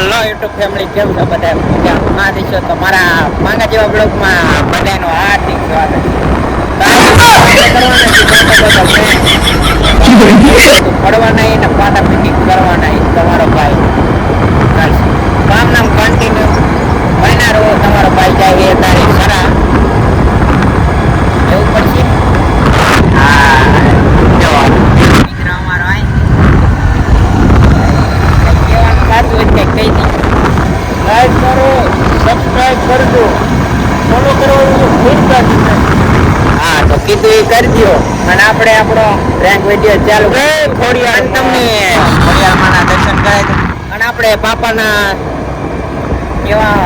Hello YouTube family, કેમ છો બધા? મજામાં છો? તમારા માંગા જેવા બ્લોગમાં બધાનું હાર્દિક સ્વાગત છે. પડવા નહીં ને પાટા ફિટિંગ કરવા નહીં. તમારો ભાઈ કામ નામ કન્ટિન્યુ બન્યા રહો. તમારો ભાઈ જાય એ તારી ખરા એવું પડશે. હા મિત્ર અમારો આય કહેવાનું સાચું હોય કંઈક કહી દી. લાઈક કરો, સબસ્ક્રાઈબ કરજો, ફોલો કરવાનું ભૂલતા જ નહીં. હા તો કીધું એ કરી દો અને આપણે આપણો રેન્ક વિડીયો ચાલુ ખોડિયાર તમને ખોડિયારમાંના દર્શન કરાય અને આપણે બાપાના કેવા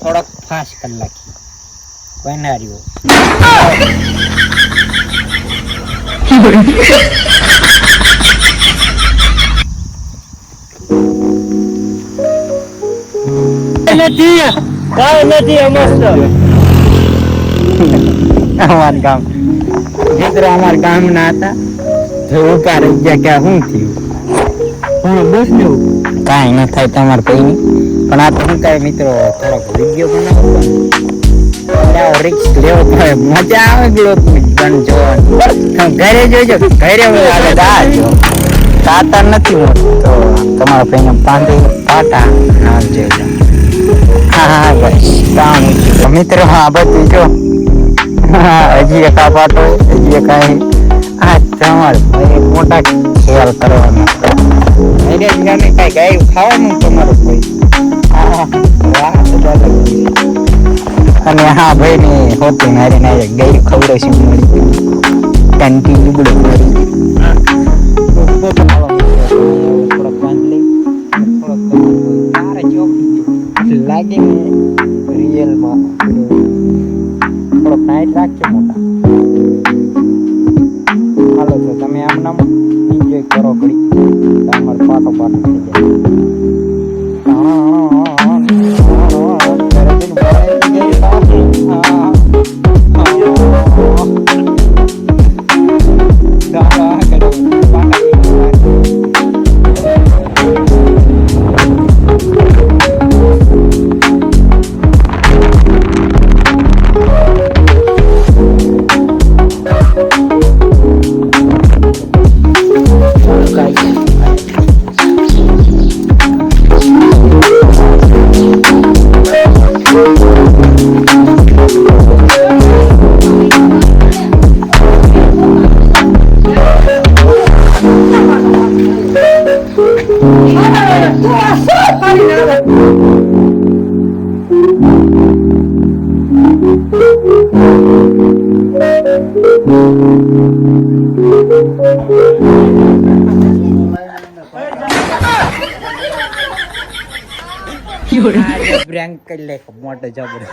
થોડોક ફાસ્ટ કરી નાખી કોઈ ના રહ્યો. અમાર ગામ મિત્રો અમાર ગામ ના હતા તો ઉભા રહી ગયા કે શું થયું. બસ જેવું કાંઈ ન થાય તમારે કઈ પણ આ તો શું કાંઈ મિત્રો થોડોક વિડીયો બનાવો રિક્સ લેવો પડે. મજા આવે બ્લોગ પણ જોવાનું. ઘરે જોઈજો, ઘરે જો તાતા નથી હું તો તમારા ભાઈને પાંદે પાટા ના જોઈજો. હા બસ કામ મિત્રો. હા બધું જો હજી એક આ પાટો, હજી એક આ તમારે મોટા ખ્યાલ કરવાનો. કઈ ગાયું ખાવાનું તમારું કોઈ અને હા ભાઈ ને હોતી મારી ના ગાયું ખવડે છે મળી ટંકી લીબડો મળી થોડોક બાંધી લાગે ને રિયલમાં થોડોક નાઈટ રાખજો મોટા. હાલો તો તમે આમ નામ એન્જોય કરો ઘડી. તમારો પાટો પાટો થઈ જાય. પ્રેન્ક કરી લે મોટો જબરો.